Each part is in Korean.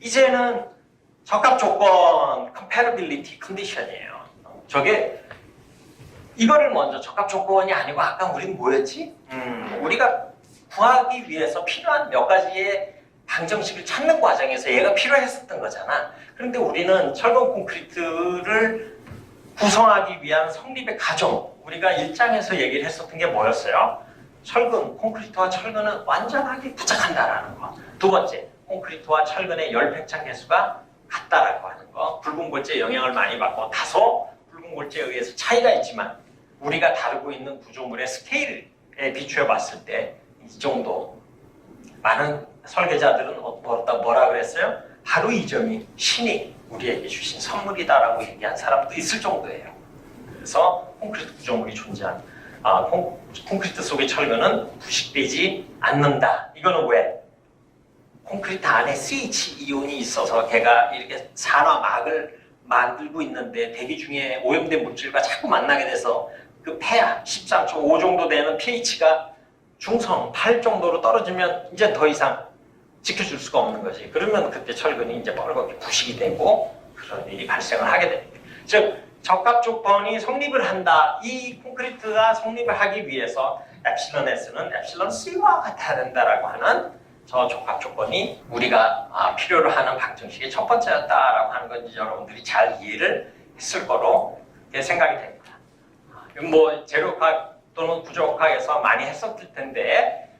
이제는 적합 조건 compatibility condition이에요. 저게 이거를 먼저 적합 조건이 아니고 아까 우린 뭐였지? 우리가 구하기 위해서 필요한 몇 가지의 방정식을 찾는 과정에서 얘가 필요했었던 거잖아. 그런데 우리는 철근 콘크리트를 구성하기 위한 성립의 과정, 우리가 1장에서 얘기를 했었던 게 뭐였어요? 철근, 콘크리트와 철근은 완전하게 부착한다라는 거. 두 번째, 콘크리트와 철근의 열팽창 개수가 같다라고 하는 거. 붉은 골재에 영향을 많이 받고 다소 붉은 골재에 의해서 차이가 있지만 우리가 다루고 있는 구조물의 스케일에 비추어 봤을 때 이 정도. 많은 설계자들은 뭐라 그랬어요? 바로 이 점이 신이 우리에게 주신 선물이다라고 얘기한 사람도 있을 정도예요. 그래서 콘크리트 구조물이 존재한 콘크리트 속의 철근은 부식되지 않는다. 이거는 왜? 콘크리트 안에 CH 이온이 있어서 걔가 이렇게 산화막을 만들고 있는데 대기 중에 오염된 물질과 자꾸 만나게 돼서 그 폐하 13.5 정도 되는 pH가 중성 8 정도로 떨어지면 이제 더 이상 지켜줄 수가 없는 거지. 그러면 그때 철근이 이제 뻘겋게 부식이 되고 그런 일이 발생을 하게 됩니다. 즉 적합 조건이 성립을 한다. 이 콘크리트가 성립을 하기 위해서 엡실론 S는 엡실론 C와 같아야 된다라고 하는 저 적합 조건이 우리가 필요로 하는 방정식의 첫 번째였다라고 하는 건 여러분들이 잘 이해를 했을 거로 생각이 됩니다. 뭐 재료학 또는 구조학에서 많이 했었을 텐데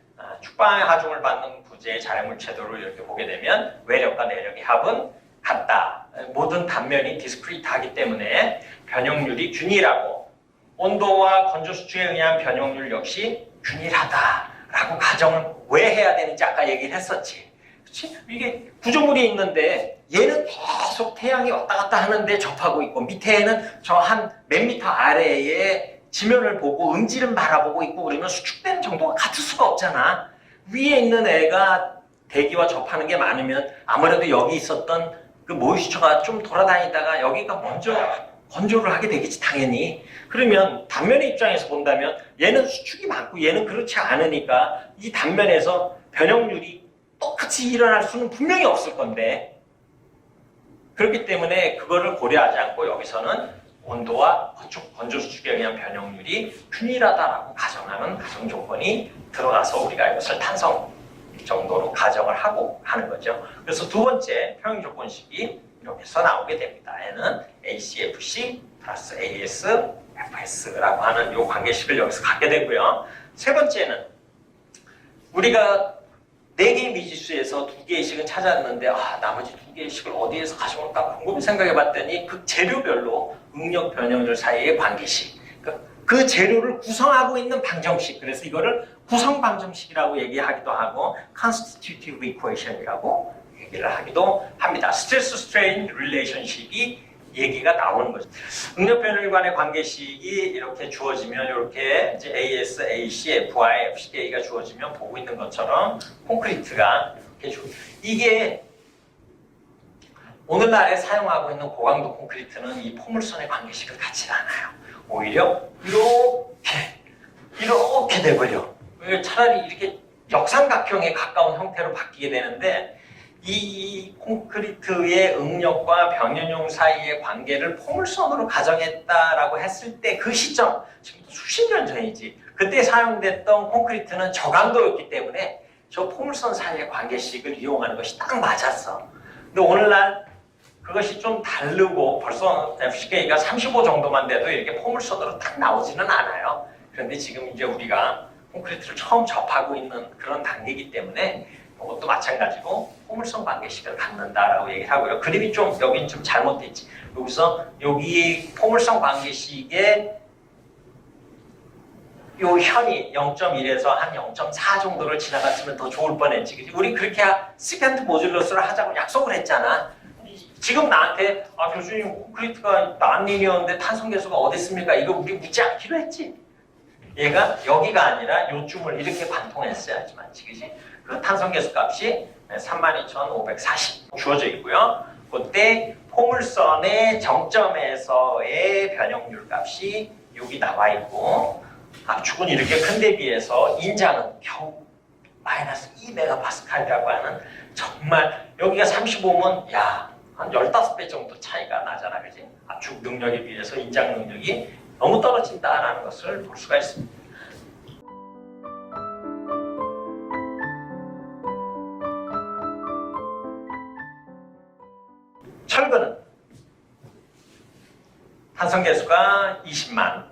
축방의 하중을 받는 부재의 자연물체도를 이렇게 보게 되면 외력과 내력의 합은 같다. 모든 단면이 디스크리트하기 때문에 변형률이 균일하고 온도와 건조 수축에 의한 변형률 역시 균일하다라고 가정을 왜 해야 되는지 아까 얘기를 했었지. 그치? 이게 구조물이 있는데 얘는 계속 태양이 왔다 갔다 하는데 접하고 있고 밑에는 저 한 몇 미터 아래에 지면을 보고 음질은 바라보고 있고 그러면 수축되는 정도가 같을 수가 없잖아. 위에 있는 애가 대기와 접하는 게 많으면 아무래도 여기 있었던 그 모이스처가 좀 돌아다니다가 여기가 먼저 건조를 하게 되겠지 당연히. 그러면 단면의 입장에서 본다면 얘는 수축이 많고 얘는 그렇지 않으니까 이 단면에서 변형률이 똑같이 일어날 수는 분명히 없을 건데 그렇기 때문에 그거를 고려하지 않고 여기서는 온도와 건조 수축에 의한 변형률이 균일하다라고 가정하는 가정 조건이 들어가서 우리가 이것을 탄성 정도로 가정을 하고 하는 거죠. 그래서 두 번째 평형 조건식이 이렇게 해서 나오게 됩니다. 얘는 ACFC 플러스 AS FS라고 하는 이 관계식을 여기서 갖게 되고요. 세 번째는 우리가 4개의 미지수에서 2개의 식은 찾았는데 나머지 2개의 식을 어디에서 가져올까 곰곰이 생각해 봤더니 그 재료별로 응력 변형률 사이의 관계식, 그 재료를 구성하고 있는 방정식, 그래서 이거를 구성 방정식이라고 얘기하기도 하고 constitutive equation이라고 얘기를 하기도 합니다. 스트레스 스트레인 릴레이션십이 얘기가 나오는 거죠. 응력 변형률 간의 관계식이 이렇게 주어지면 이렇게 이제 AS, AC, FI, FCK가 주어지면 보고 있는 것처럼 콘크리트가 이렇게 이게 오늘날에 사용하고 있는 고강도 콘크리트는 이 포물선의 관계식을 갖지 않아요. 오히려 이렇게 돼버려. 차라리 이렇게 역삼각형에 가까운 형태로 바뀌게 되는데 이 콘크리트의 응력과 변형률 사이의 관계를 포물선으로 가정했다라고 했을 때 그 시점, 지금 수십 년 전이지. 그때 사용됐던 콘크리트는 저강도였기 때문에 저 포물선 사이의 관계식을 이용하는 것이 딱 맞았어. 근데 오늘날 그것이 좀 다르고 벌써 FCK가 35 정도만 돼도 이렇게 포물선으로 딱 나오지는 않아요. 그런데 지금 이제 우리가 콘크리트를 처음 접하고 있는 그런 단계이기 때문에 이것도 마찬가지로 포물선 관계식을 갖는다라고 얘기를 하고요. 그림이 좀 여긴 좀 잘못됐지. 여기서 여기 포물선 관계식의 요 현이 0.1에서 한 0.4 정도를 지나갔으면 더 좋을 뻔했지. 그치? 우리 그렇게 시컨트 모듈러스를 하자고 약속을 했잖아. 지금 나한테 교수님 콘크리트가 난리니어인데 탄성 개수가 어디 있습니까? 이거 우리 묻지 않기로 했지. 얘가 여기가 아니라 요쯤을 이렇게 관통했어야지만, 그치? 그 탄성 개수 값이 32,540 주어져 있고요. 그때 포물선의 정점에서의 변형률 값이 여기 나와 있고 압축은 이렇게 큰 데 비해서 인장은 겨우 마이너스 2메가파스칼이라고 하는 정말 여기가 35면 한 15배 정도 차이가 나잖아, 그지? 압축 능력에 비해서 인장 능력이 너무 떨어진다라는 것을 볼 수가 있습니다. 철근은 탄성계수가 20만,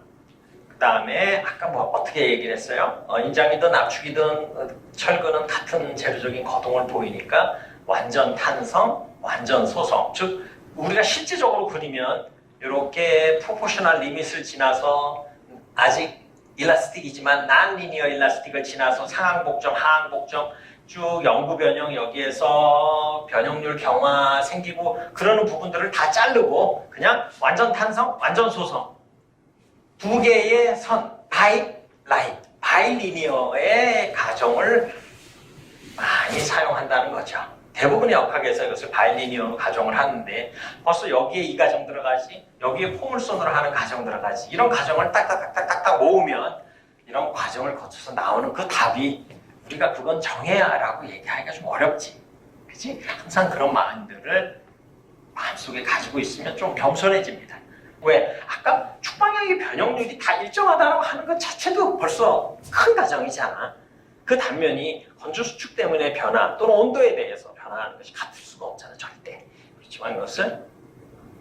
그 다음에 아까 뭐 어떻게 얘기를 했어요? 인장이든 압축이든 철근은 같은 재료적인 거동을 보이니까 완전 탄성, 완전 소성. 즉 우리가 실제적으로 그리면 이렇게 프로포셔널 리밋을 지나서 아직 일라스틱이지만 난리니어 일라스틱을 지나서 상항복점, 하항복점 쭉 영구 변형, 여기에서 변형률 경화 생기고 그러는 부분들을 다 자르고 그냥 완전 탄성, 완전 소성 두 개의 선, 바이리니어의 가정을 많이 사용한다는 거죠. 대부분의 역학에서 이것을 바이리니어로 가정을 하는데 벌써 여기에 이 가정 들어가지, 여기에 포물선으로 하는 가정 들어가지, 이런 가정을 딱딱딱딱딱 모으면 이런 과정을 거쳐서 나오는 그 답이 우리가 그건 정해야라고 얘기하기가 좀 어렵지. 그치? 항상 그런 마음들을 마음속에 가지고 있으면 좀 겸손해집니다. 왜? 아까 축방향의 변형률이 다 일정하다고 하는 것 자체도 벌써 큰 가정이잖아. 그 단면이 건조 수축 때문에 변화 또는 온도에 대해서 변화하는 것이 같을 수가 없잖아, 절대. 그렇지만 이것을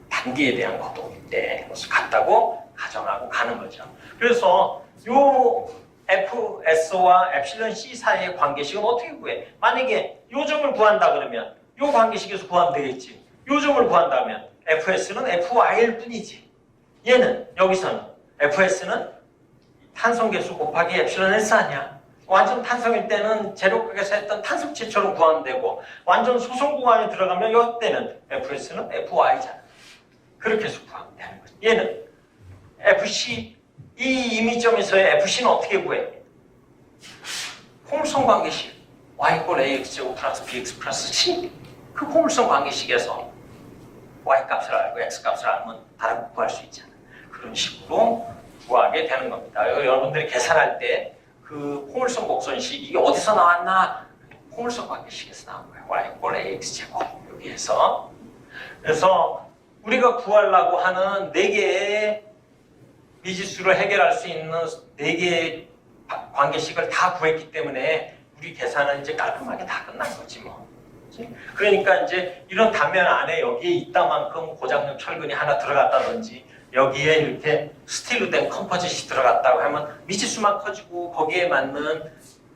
단기에 대한 거동인데 이것을 같다고 가정하고 가는 거죠. 그래서 요 FS와 엡실론 C 사이의 관계식은 어떻게 구해? 만약에 요점을 구한다 그러면 요 관계식에서 구하면 되겠지. 요점을 구한다면 FS는 FY일 뿐이지. 얘는 여기서는 FS는 탄성계수 곱하기 엡실론 S 아니야. 완전 탄성일 때는 제로각에서 했던 탄성체처럼 구하면 되고 완전 소성 구간에 들어가면 이때는 FS는 FY잖아. 그렇게 해서 구하면 되는 거지. 얘는 FC 이 임의점에서의 FC는 어떻게 구해? 포물선 관계식 y = ax 제곱 플러스 bx 플러스 c 그 포물선 관계식에서 y 값을 알고 x 값을 알면 다른 구할 수 있잖아. 그런 식으로 구하게 되는 겁니다. 여러분들이 계산할 때 그 포물선 곡선식 이게 어디서 나왔나? 포물선 관계식에서 나온 거예요. y = ax 제곱 여기에서. 그래서 우리가 구하려고 하는 4개의 미지수를 해결할 수 있는 4개의 관계식을 다 구했기 때문에 우리 계산은 이제 깔끔하게 다 끝난 거지 뭐. 그러니까 이제 이런 단면 안에 여기에 있다만큼 고장력 철근이 하나 들어갔다든지 여기에 이렇게 스틸로 된 컴포짓이 들어갔다고 하면 미지수만 커지고 거기에 맞는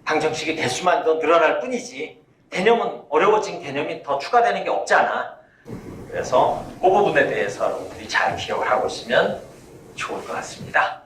방정식의 개수만 더 늘어날 뿐이지 개념은 어려워진 개념이 더 추가되는 게 없잖아. 그래서 그 부분에 대해서 여러분들이 잘 기억을 하고 있으면 좋을 것 같습니다.